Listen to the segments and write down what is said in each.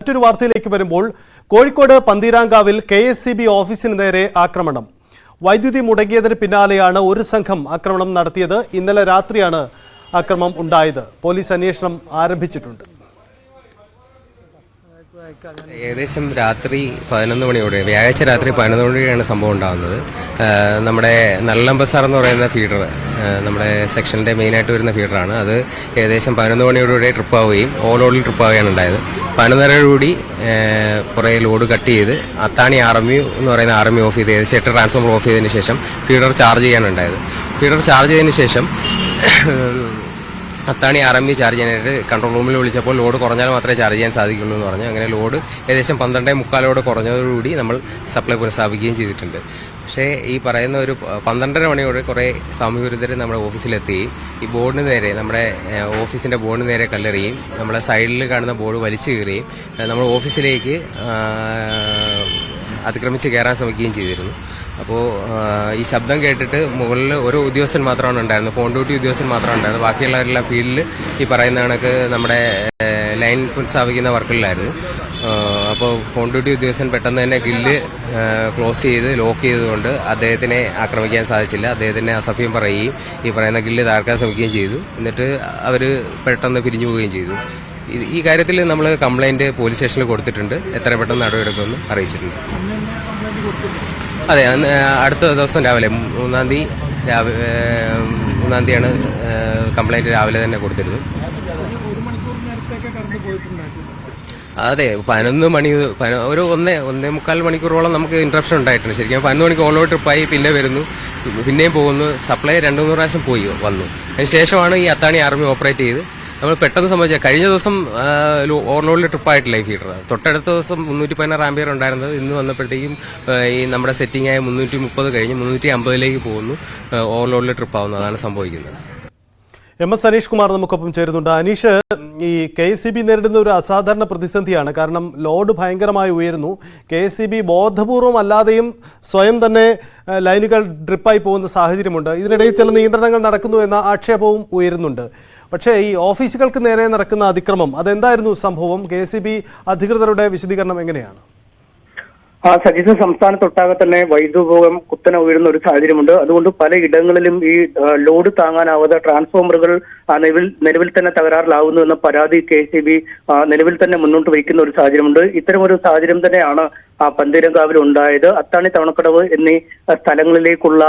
മറ്റൊരു വാർത്തയിലേക്ക് വരുമ്പോൾ കോഴിക്കോട് പന്തീരാങ്കാവിൽ KSCB ഓഫീസിന് നേരെ ആക്രമണം. വൈദ്യുതി മുടങ്ങിയതിന് പിന്നാലെയാണ് ഒരു സംഘം ആക്രമണം നടത്തിയത്. ഇന്നലെ രാത്രിയാണ് ആക്രമണം ഉണ്ടായത്. പോലീസ് അന്വേഷണം ആരംഭിച്ചിട്ടുണ്ട്. ഏകദേശം രാത്രി 11 മണിയോടെ വ്യാഴാഴ്ച രാത്രി 11 മണിയാണ് സംഭവം ഉണ്ടാകുന്നത്. നമ്മുടെ നല്ലം ബസാർ എന്ന് പറയുന്ന ഫീഡർ, നമ്മുടെ സെക്ഷൻ്റെ മെയിനായിട്ട് വരുന്ന ഫീഡറാണ്. അത് ഏകദേശം 11 മണിയോടുകൂടി ട്രിപ്പ് ആവുകയും ഓലോഡിൽ ട്രിപ്പ് ആവുകയാണ് ഉണ്ടായത്. 11:30 കുറേ ലോഡ് കട്ട് ചെയ്ത് അത്താണി ആർമി എന്ന് പറയുന്ന ആർമി ഓഫ് ചെയ്ത് ഏകദേശം 8 ട്രാൻസ്ഫോമർ ഓഫ് ചെയ്തതിന് ശേഷം ഫീഡർ ചാർജ് ചെയ്യാനുണ്ടായത്. ഫീഡർ ചാർജ് ചെയ്തതിന് ശേഷം അത്താണി ആർമി ചാർജ് ചെയ്യാനായിട്ട് കൺട്രോൾ റൂമിൽ വിളിച്ചപ്പോൾ ലോഡ് കുറഞ്ഞാൽ മാത്രമേ ചാർജ് ചെയ്യാൻ സാധിക്കുള്ളൂ എന്ന് പറഞ്ഞു. അങ്ങനെ ലോഡ് ഏകദേശം 12:45 കുറഞ്ഞതോടുകൂടി നമ്മൾ സപ്ലൈ പുനഃസ്ഥാപിക്കുകയും ചെയ്തിട്ടുണ്ട്. പക്ഷേ ഈ പറയുന്ന ഒരു 12:30 മണിയോടെ കുറേ സാമൂഹ്യ വിരുദ്ധർ നമ്മുടെ ഓഫീസിലെത്തുകയും ഈ ബോർഡിന് നേരെ, നമ്മുടെ ഓഫീസിൻ്റെ ബോർഡിന് നേരെ കല്ലെറിയുകയും നമ്മുടെ സൈഡിൽ കാണുന്ന ബോർഡ് വലിച്ചു കീറുകയും നമ്മുടെ ഓഫീസിലേക്ക് അതിക്രമിച്ച് കയറാൻ ശ്രമിക്കുകയും ചെയ്തിരുന്നു. അപ്പോൾ ഈ ശബ്ദം കേട്ടിട്ട് മുകളിൽ ഒരു ഉദ്യോഗസ്ഥൻ മാത്രമാണ് ഉണ്ടായിരുന്നത്, ഫോൺ ഡ്യൂട്ടി ഉദ്യോഗസ്ഥൻ മാത്രമാണ് ഉണ്ടായിരുന്നത്. ബാക്കിയുള്ളവരെല്ലാം ഫീൽഡിൽ ഈ പറയുന്ന കണക്ക് നമ്മുടെ ലൈൻ പുനഃസ്ഥാപിക്കുന്ന വർക്കിലായിരുന്നു. അപ്പോൾ ഫോൺ ഡ്യൂട്ടി ഉദ്യോഗസ്ഥൻ പെട്ടെന്ന് തന്നെ ഗില്ല് ക്ലോസ് ചെയ്ത് ലോക്ക് ചെയ്തുകൊണ്ട് അദ്ദേഹത്തിനെ ആക്രമിക്കാൻ സാധിച്ചില്ല. അദ്ദേഹത്തിനെ അസഭ്യം പറയുകയും ഈ പറയുന്ന ഗില്ല് താഴ്ക്കാൻ ശ്രമിക്കുകയും ചെയ്തു. എന്നിട്ട് അവർ പെട്ടെന്ന് പിരിഞ്ഞു പോവുകയും ചെയ്തു. ഈ കാര്യത്തിൽ നമ്മൾ കംപ്ലൈൻറ്റ് പോലീസ് സ്റ്റേഷനിൽ കൊടുത്തിട്ടുണ്ട്. എത്ര പെട്ടെന്ന് നടപടിയെടുക്കുമെന്ന് അറിയിച്ചിട്ടുണ്ട്. അതെ, അടുത്ത ദിവസം രാവിലെ 3-ാം തീയതിയാണ് കംപ്ലൈൻറ്റ് രാവിലെ തന്നെ കൊടുത്തിരുന്നത്. അതെ, 11 മണി ഒരു 1.25 മണിക്കൂറോളം നമുക്ക് ഇൻട്രപ്ഷൻ ഉണ്ടായിട്ടുണ്ട്. ശരിക്കും 11 മണിക്ക് ഓൺലോ ട്രിപ്പായി പിന്നെ വരുന്നു, പിന്നെയും പോകുന്നു. സപ്ലൈ 2-3 പ്രാവശ്യം വന്നു. അതിന് ശേഷമാണ് ഈ അത്താണി ആർമി ഓപ്പറേറ്റ് ചെയ്ത് നമ്മൾ പെട്ടെന്ന് സംഭവിച്ച. കഴിഞ്ഞ ദിവസം ഓവർലോഡിൽ ട്രിപ്പായിട്ടില്ല ഈ ഫീഡർ. തൊട്ടടുത്ത ദിവസം 316 ആംപിയർ ഉണ്ടായിരുന്നത് ഇന്ന് വന്നപ്പോഴത്തേക്കും ഈ നമ്മുടെ സെറ്റിംഗ് ആയ 330 കഴിഞ്ഞ് 350 പോകുന്നു. ഓവർലോഡിൽ ട്രിപ്പ് ആവുന്നു. അതാണ് സംഭവിക്കുന്നത്. MS അനീഷ് കുമാർ നമുക്കൊപ്പം ചേരുന്നുണ്ട്. അനീഷ്, ഈ KSCB നേരിടുന്ന ഒരു അസാധാരണ പ്രതിസന്ധിയാണ്. കാരണം ലോഡ് ഭയങ്കരമായി ഉയരുന്നു. KSCB ബോധപൂർവം അല്ലാതെയും സ്വയം തന്നെ ലൈനുകൾ ഡ്രിപ്പായി പോകുന്ന സാഹചര്യമുണ്ട്. ഇതിനിടയിൽ ചില നിയന്ത്രണങ്ങൾ നടക്കുന്നു എന്ന ആക്ഷേപവും ഉയരുന്നുണ്ട്. പക്ഷേ ഈ ഓഫീസുകൾക്ക് നേരെ നടക്കുന്ന അതിക്രമം, അതെന്തായിരുന്നു സംഭവം? KSCB അധികൃതരുടെ വിശദീകരണം എങ്ങനെയാണ്? സജീഷ്, സംസ്ഥാനത്തൊട്ടാകെ തന്നെ വൈദ്യുതി ഉപഭോഗം കുത്തനെ ഉയരുന്ന ഒരു സാഹചര്യമുണ്ട്. അതുകൊണ്ട് പലയിടങ്ങളിലും ഈ ലോഡ് താങ്ങാനാവാതെ ട്രാൻസ്ഫോമറുകൾ നിലവിൽ തന്നെ തകരാറിലാവുന്നു എന്ന പരാതി KSCB നിലവിൽ തന്നെ മുന്നോട്ട് വയ്ക്കുന്ന ഒരു സാഹചര്യമുണ്ട്. ഇത്തരമൊരു സാഹചര്യം തന്നെയാണ് പന്തീരങ്കാവിൽ ഉണ്ടായത്. അത്താണി, തവണക്കടവ് എന്നീ സ്ഥലങ്ങളിലേക്കുള്ള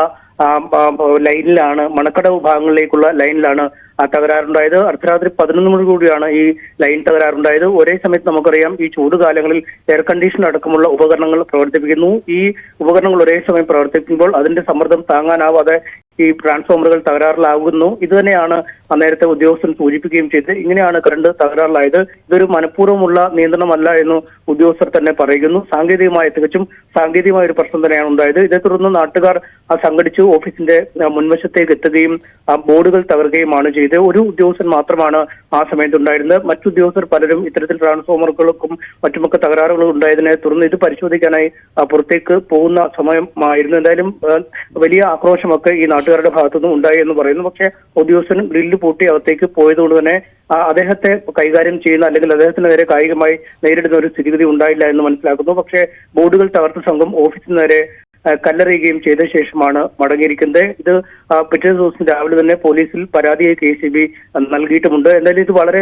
ലൈനിലാണ്, മണക്കടവ് ഭാഗങ്ങളിലേക്കുള്ള ലൈനിലാണ് തകരാറുണ്ടായത്. അർദ്ധരാത്രി 11 മണി കൂടിയാണ് ഈ ലൈൻ തകരാറുണ്ടായത്. ഒരേ സമയത്ത് നമുക്കറിയാം, ഈ ചൂടുകാലങ്ങളിൽ എയർ കണ്ടീഷൻ അടക്കമുള്ള ഉപകരണങ്ങൾ പ്രവർത്തിപ്പിക്കുന്നു. ഈ ഉപകരണങ്ങൾ ഒരേ സമയം പ്രവർത്തിക്കുമ്പോൾ അതിന്റെ സമ്മർദ്ദം താങ്ങാനാവാതെ ഈ ട്രാൻസ്ഫോമറുകൾ തകരാറിലാകുന്നു. ഇത് തന്നെയാണ് നേരത്തെ ഉദ്യോഗസ്ഥൻ സൂചിപ്പിക്കുകയും ചെയ്തത്. ഇങ്ങനെയാണ് കറണ്ട് തകരാറിലായത്. ഇതൊരു മനഃപൂർവ്വമുള്ള നിയന്ത്രണമല്ല എന്ന് ഉദ്യോഗസ്ഥർ തന്നെ പറയുന്നു. തികച്ചും സാങ്കേതികമായ ഒരു പ്രശ്നം തന്നെയാണ് ഉണ്ടായത്. ഇതേ തുടർന്ന് നാട്ടുകാർ സംഘടിച്ചു ഓഫീസിന്റെ മുൻവശത്തേക്ക് എത്തുകയും ബോർഡുകൾ തകർക്കുകയുമാണ് ചെയ്തത്. ഒരു ഉദ്യോഗസ്ഥൻ മാത്രമാണ് ആ സമയത്ത് ഉണ്ടായിരുന്നത്. മറ്റുദ്യോഗസ്ഥർ പലരും ഇത്തരത്തിൽ ട്രാൻസ്ഫോമറുകൾക്കും മറ്റുമൊക്കെ തകരാറുകൾ ഉണ്ടായതിനെ തുടർന്ന് ഇത് പരിശോധിക്കാനായി പുറത്തേക്ക് പോകുന്ന സമയമായിരുന്നു. എന്തായാലും വലിയ ആക്രോശമൊക്കെ ഈ നാട്ടുകാരുടെ ഭാഗത്തുനിന്നും ഉണ്ടായി എന്ന് പറയുന്നു. പക്ഷേ ഉദ്യോഗസ്ഥൻ ഗ്രില്ല് പൂട്ടി അകത്തേക്ക് പോയതുകൊണ്ട് തന്നെ അദ്ദേഹത്തെ കൈകാര്യം ചെയ്യുന്ന, അല്ലെങ്കിൽ അദ്ദേഹത്തിന് നേരെ കായികമായി നേരിടുന്ന ഒരു സ്ഥിതിഗതി ഉണ്ടായില്ല എന്ന് മനസ്സിലാക്കുന്നു. പക്ഷേ ബോർഡുകൾ തകർത്ത സംഘം ഓഫീസിന് നേരെ കല്ലെറിയുകയും ചെയ്ത ശേഷമാണ് മടങ്ങിയിരിക്കുന്നത്. ഇത് പിറ്റേ ദിവസം രാവിലെ തന്നെ പോലീസിൽ പരാതിയായി KSCB നൽകിയിട്ടുമുണ്ട്. എന്തായാലും ഇത് വളരെ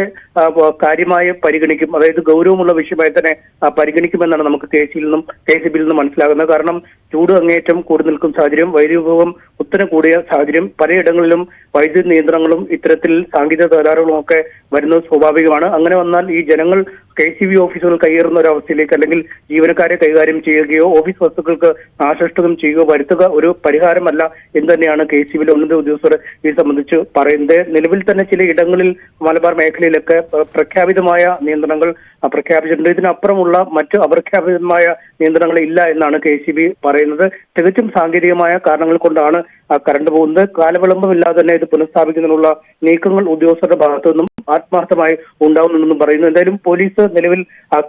കാര്യമായി പരിഗണിക്കും, അതായത് ഗൗരവമുള്ള വിഷയമായി തന്നെ പരിഗണിക്കുമെന്നാണ് നമുക്ക് KSCBയിൽ നിന്നും മനസ്സിലാകുന്നത്. കാരണം ചൂട് അങ്ങേയറ്റം കൂടി നിൽക്കുന്ന സാഹചര്യം, വൈദ്യുതി ഉപഭോഗം കുത്തനെ കൂടിയ സാഹചര്യം, പലയിടങ്ങളിലും വൈദ്യുതി നിയന്ത്രണങ്ങളും ഇത്തരത്തിൽ സാങ്കേതിക തകരാറുകളും ഒക്കെ വരുന്നത് സ്വാഭാവികമാണ്. അങ്ങനെ വന്നാൽ ഈ ജനങ്ങൾ KSCB ഓഫീസുകൾ കൈയേറുന്ന ഒരു അവസ്ഥയിലേക്ക്, അല്ലെങ്കിൽ ജീവനക്കാരെ കൈകാര്യം ചെയ്യുകയോ ഓഫീസ് വസ്തുക്കൾക്ക് നാശനഷ്ടം ചെയ്യുകയോ വരുത്തുക ഒരു പരിഹാരമല്ല എന്ന് തന്നെയാണ് KSCBയിലെ ഉന്നത ഉദ്യോഗസ്ഥർ ഇത് സംബന്ധിച്ച് പറയുന്നത്. നിലവിൽ തന്നെ ചില ഇടങ്ങളിൽ മലബാർ മേഖലയിലൊക്കെ പ്രഖ്യാപിതമായ നിയന്ത്രണങ്ങൾ പ്രഖ്യാപിച്ചിട്ടുണ്ട്. ഇതിനപ്പുറമുള്ള മറ്റ് അപ്രഖ്യാപിതമായ നിയന്ത്രണങ്ങൾ ഇല്ല എന്നാണ് KSCB പറയുന്നത്. തികച്ചും സാങ്കേതികമായ കാരണങ്ങൾ കൊണ്ടാണ് കറണ്ട് പോകുന്നത്. കാലവിളംബമില്ലാതെ തന്നെ ഇത് പുനഃസ്ഥാപിക്കുന്നതിനുള്ള നീക്കങ്ങൾ ഉദ്യോഗസ്ഥരുടെ ഭാഗത്തു നിന്നും ആത്മാർത്ഥമായി ഉണ്ടാവുന്നുണ്ടെന്നും പറയുന്നു. എന്തായാലും പോലീസ് നിലവിൽ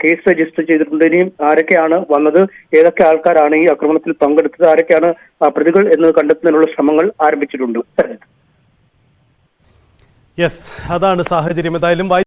കേസ് രജിസ്റ്റർ ചെയ്തിട്ടുണ്ട്. ഇനിയും ആരൊക്കെയാണ് വന്നത്, ഏതൊക്കെ ആൾക്കാരാണ് ഈ ആക്രമണത്തിൽ പങ്കെടുത്തത്, ആരൊക്കെയാണ് പ്രതികൾ എന്ന് കണ്ടെത്തുന്നതിനുള്ള ശ്രമങ്ങൾ ആരംഭിച്ചിട്ടുണ്ട്. യെസ്, അതാണ് സാഹചര്യം. എന്തായാലും